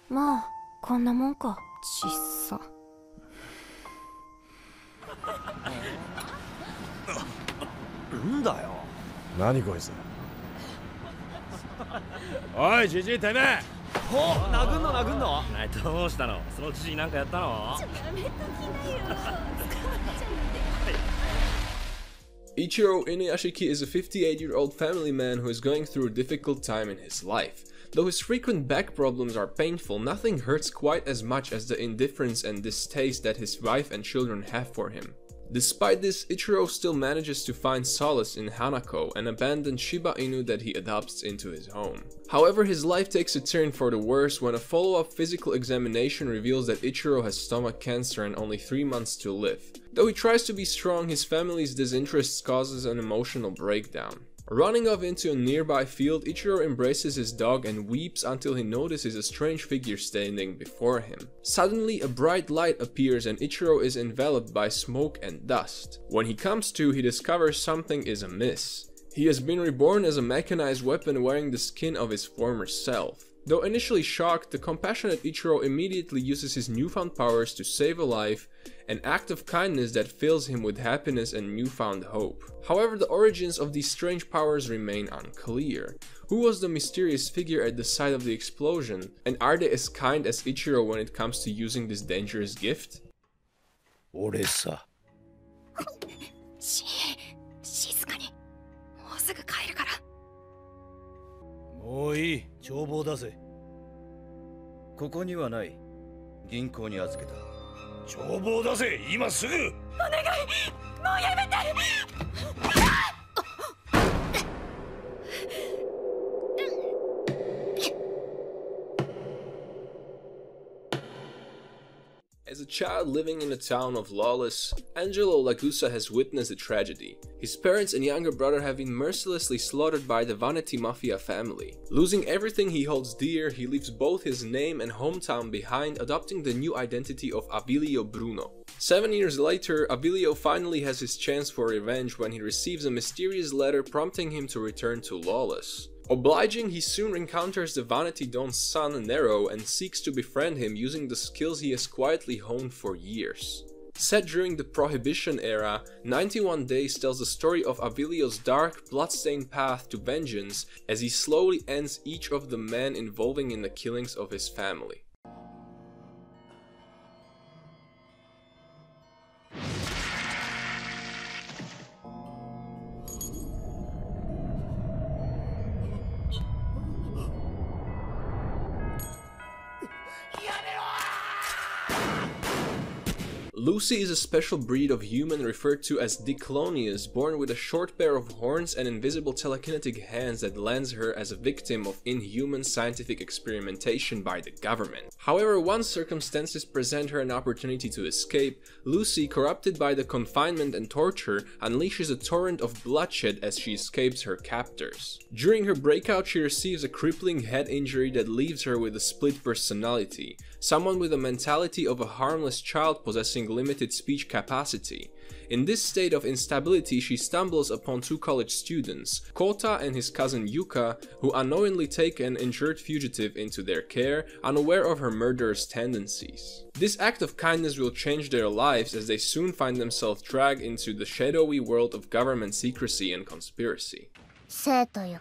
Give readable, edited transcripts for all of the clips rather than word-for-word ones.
まあ、こんなもんか。ちっさ。なんだよ。何こいつ。おい、じじいてめえ。お、殴んの。どうしたの？そのじじいなんかやったの？やめときなよ。捕まっちゃうって。Ichiro Inuyashiki is a 58-year-old family man who is going through a difficult time in his life. Though his frequent back problems are painful, nothing hurts quite as much as the indifference and distaste that his wife and children have for him. Despite this, Ichiro still manages to find solace in Hanako, an abandoned Shiba Inu that he adopts into his home. However, his life takes a turn for the worse when a follow-up physical examination reveals that Ichiro has stomach cancer and only 3 months to live. Though he tries to be strong, his family's disinterest causes an emotional breakdown. Running off into a nearby field, Ichiro embraces his dog and weeps until he notices a strange figure standing before him. Suddenly, a bright light appears and Ichiro is enveloped by smoke and dust. When he comes to, he discovers something is amiss. He has been reborn as a mechanized weapon wearing the skin of his former self. Though initially shocked, the compassionate Ichiro immediately uses his newfound powers to save a life, an act of kindness that fills him with happiness and newfound hope. However, the origins of these strange powers remain unclear. Who was the mysterious figure at the site of the explosion? And are they as kind as Ichiro when it comes to using this dangerous gift? 俺さ。静かに。もうすぐ帰るから。もういい、帳簿出せ。ここにはない。銀行に預けた。帳簿出せ、今すぐ。お願い、もうやめて。As a child living in a town of Lawless, Angelo Lagusa has witnessed a tragedy. His parents and younger brother have been mercilessly slaughtered by the Vanity Mafia family. Losing everything he holds dear, he leaves both his name and hometown behind, adopting the new identity of Abilio Bruno. 7 years later, Abilio finally has his chance for revenge when he receives a mysterious letter prompting him to return to Lawless. Obliging, he soon encounters the Vanity Don's son, Nero, and seeks to befriend him using the skills he has quietly honed for years. Set during the Prohibition era, 91 Days tells the story of Abilio's dark, bloodstained path to vengeance as he slowly ends each of the men involving in the killings of his family. Lucy is a special breed of human referred to as Diclonius, born with a short pair of horns and invisible telekinetic hands that lands her as a victim of inhuman scientific experimentation by the government. However, once circumstances present her an opportunity to escape, Lucy, corrupted by the confinement and torture, unleashes a torrent of bloodshed as she escapes her captors. During her breakout, she receives a crippling head injury that leaves her with a split personality, someone with the mentality of a harmless child possessing limited speech capacity. In this state of instability, she stumbles upon 2 college students, Kota and his cousin Yuka, who unknowingly take an injured fugitive into their care, unaware of her murderous tendencies. This act of kindness will change their lives as they soon find themselves dragged into the shadowy world of government secrecy and conspiracy. 生徒よ、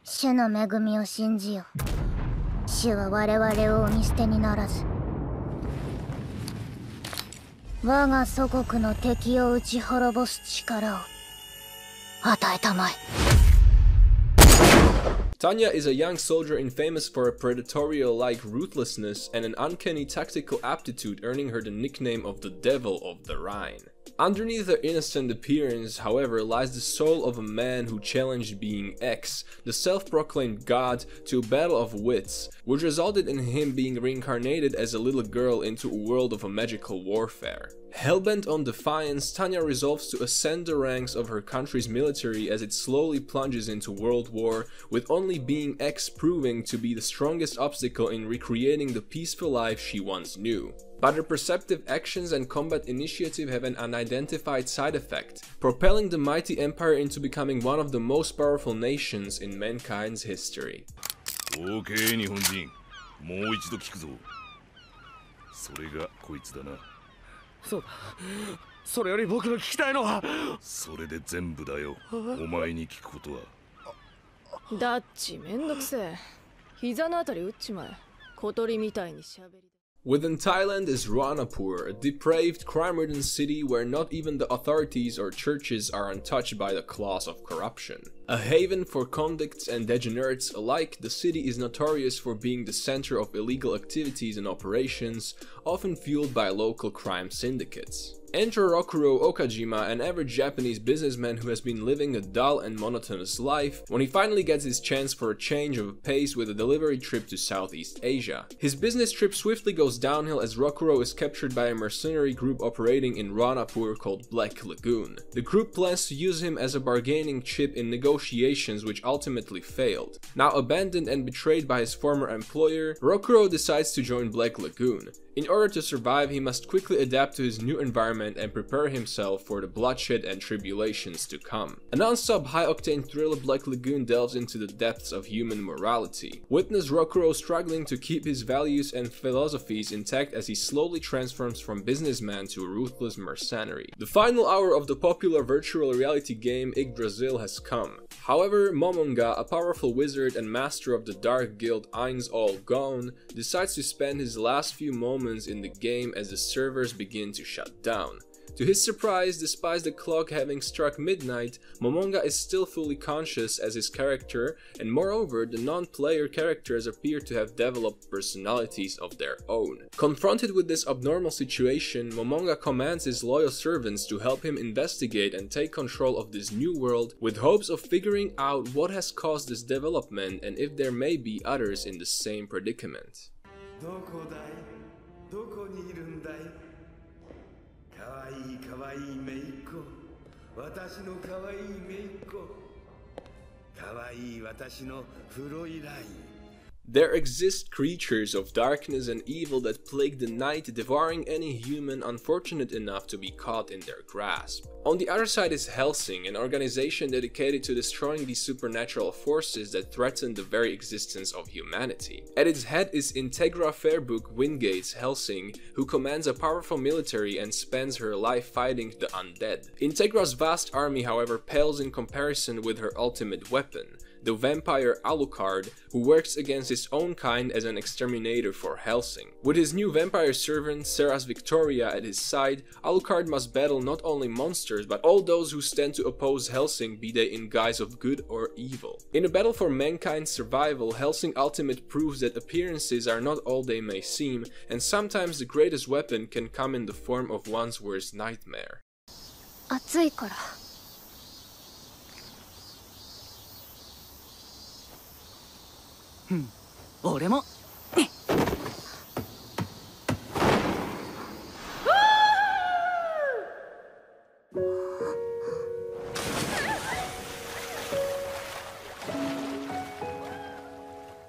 主の恵みを信じよ。主は我々をお見捨てにならず。我が祖国の敵を打ち滅ぼす力を与えたまえ。Tanya is a young soldier infamous for a predatorial-like ruthlessness and an uncanny tactical aptitude, earning her the nickname of the Devil of the Rhine. Underneath her innocent appearance, however, lies the soul of a man who challenged being X, the self-proclaimed god, to a battle of wits, which resulted in him being reincarnated as a little girl into a world of a magical warfare. Hellbent on defiance, Tanya resolves to ascend the ranks of her country's military as it slowly plunges into World War, with only being X proving to be the strongest obstacle in recreating the peaceful life she once knew. But her perceptive actions and combat initiative have an unidentified side effect, propelling the mighty empire into becoming one of the most powerful nations in mankind's history. オーケー日本人、もう一度聞くぞ。それがこいつだな。そうだ。それより僕の聞きたいのは。それで全部だよ。お前に聞くことは。ダッチめんどくせえ。膝のあたり打っちまえ。小鳥みたいに喋り。Within Thailand is Ranapur, a depraved, crime-ridden city where not even the authorities or churches are untouched by the claws of corruption. A haven for convicts and degenerates alike, the city is notorious for being the center of illegal activities and operations, often fueled by local crime syndicates. Enter Rokuro Okajima, an average Japanese businessman who has been living a dull and monotonous life, when he finally gets his chance for a change of pace with a delivery trip to Southeast Asia. His business trip swiftly goes downhill as Rokuro is captured by a mercenary group operating in Ranapur called Black Lagoon. The group plans to use him as a bargaining chip in negotiations which ultimately failed. Now abandoned and betrayed by his former employer, Rokuro decides to join Black Lagoon. In order to survive, he must quickly adapt to his new environment and prepare himself for the bloodshed and tribulations to come. A non-stop high-octane thriller, Black Lagoon delves into the depths of human morality. Witness Rokuro struggling to keep his values and philosophies intact as he slowly transforms from businessman to a ruthless mercenary. The final hour of the popular virtual reality game Yggdrasil has come. However, Momonga, a powerful wizard and master of the dark guild Ain's All Gone, decides to spend his last few moments in the game as the servers begin to shut down. To his surprise, despite the clock having struck midnight, Momonga is still fully conscious as his character, and moreover, the non-player characters appear to have developed personalities of their own. Confronted with this abnormal situation, Momonga commands his loyal servants to help him investigate and take control of this new world, with hopes of figuring out what has caused this development and if there may be others in the same predicament. どこにいるんだい。かわいいかわいい姪っ子。私のかわいい姪っ子。かわいい私のフロイライン。 There exist creatures of darkness and evil that plague the night, devouring any human unfortunate enough to be caught in their grasp. On the other side is Hellsing, an organization dedicated to destroying these supernatural forces that threaten the very existence of humanity. At its head is Integra Fairbook Wingate's Hellsing, who commands a powerful military and spends her life fighting the undead. Integra's vast army, however, pales in comparison with her ultimate weapon, the vampire Alucard, who works against his own kind as an exterminator for Hellsing. With his new vampire servant, Seras Victoria, at his side, Alucard must battle not only monsters but all those who stand to oppose Hellsing, be they in guise of good or evil. In a battle for mankind's survival, Hellsing Ultimate proves that appearances are not all they may seem, and sometimes the greatest weapon can come in the form of one's worst nightmare. 暑いから。俺も。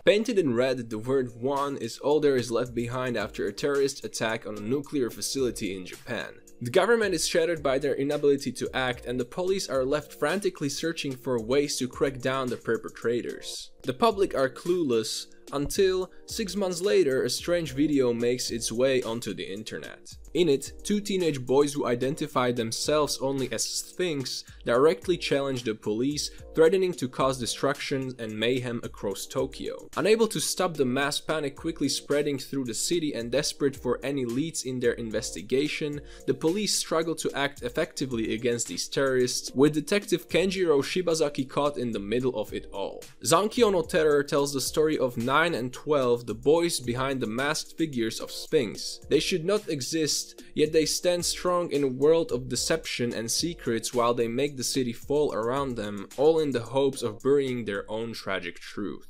Painted in red, the word "one" is all there is left behind after a terrorist attack on a nuclear facility in Japan. The government is shattered by their inability to act, and the police are left frantically searching for ways to crack down the perpetrators. The public are clueless until 6 months later a strange video makes its way onto the internet. In it, two teenage boys who identify themselves only as Sphinx directly challenge the police, threatening to cause destruction and mayhem across Tokyo. Unable to stop the mass panic quickly spreading through the city and desperate for any leads in their investigation, the police struggle to act effectively against these terrorists, with Detective Kenjiro Shibazaki caught in the middle of it all. Zankyou no Terror tells the story of 9 and 12, the boys behind the masked figures of Sphinx. They should not exist, yet they stand strong in a world of deception and secrets while they make the city fall around them, all in the hopes of burying their own tragic truth.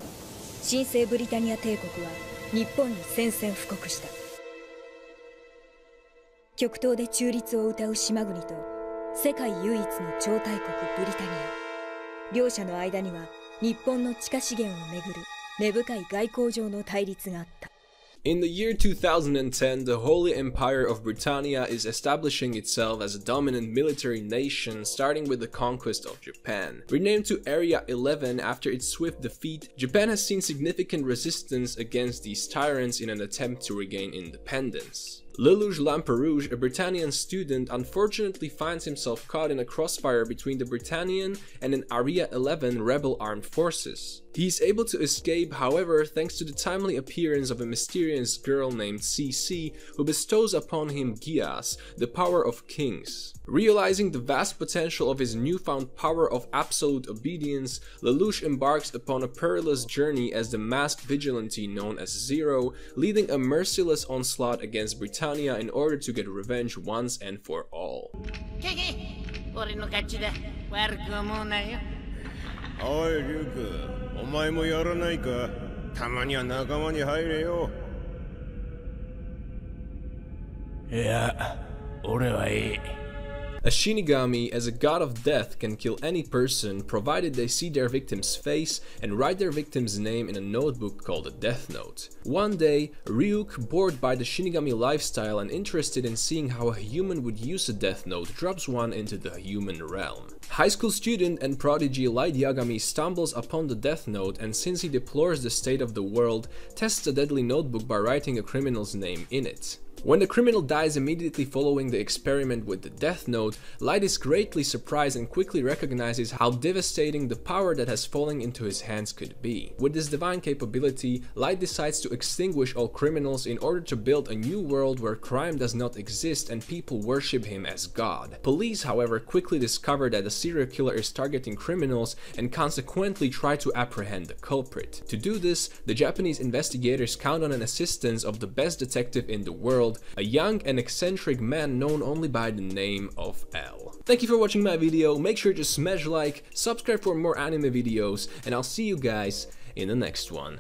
新生ブリタニア帝国は日本に宣戦布告した。極東で中立を謳う島国と世界唯一の超大国ブリタニア。両者の間には日本の地下資源をめぐる根深い外交上の対立があった。In the year 2010, the Holy Empire of Britannia is establishing itself as a dominant military nation, starting with the conquest of Japan. Renamed to Area 11 after its swift defeat, Japan has seen significant resistance against these tyrants in an attempt to regain independence. Lelouch Lamperouge, a Britannian student, unfortunately finds himself caught in a crossfire between the Britannian and an Area 11 rebel armed forces. He is able to escape, however, thanks to the timely appearance of a mysterious girl named CC, who bestows upon him Geass, the power of kings. Realizing the vast potential of his newfound power of absolute obedience, Lelouch embarks upon a perilous journey as the masked vigilante known as Zero, leading a merciless onslaught against Britannia in order to get revenge once and for all. 俺の勝ちだ。悪く思うなよ。おいリュウク、お前もやらないか。たまには仲間に入れよ。いや、俺はいい。 A Shinigami, as a god of death, can kill any person provided they see their victim's face and write their victim's name in a notebook called a death note. One day, Ryuk, bored by the Shinigami lifestyle and interested in seeing how a human would use a death note, drops one into the human realm. High school student and prodigy Light Yagami stumbles upon the death note, and since he deplores the state of the world, tests the deadly notebook by writing a criminal's name in it. When the criminal dies immediately following the experiment with the death note, Light is greatly surprised and quickly recognizes how devastating the power that has fallen into his hands could be. With this divine capability, Light decides to extinguish all criminals in order to build a new world where crime does not exist and people worship him as God. Police, however, quickly discover that the serial killer is targeting criminals and consequently try to apprehend the culprit. To do this, the Japanese investigators count on an assistance of the best detective in the world, a young and eccentric man known only by the name of L. Thank you for watching my video. Make sure to smash like, subscribe for more anime videos, and I'll see you guys in the next one.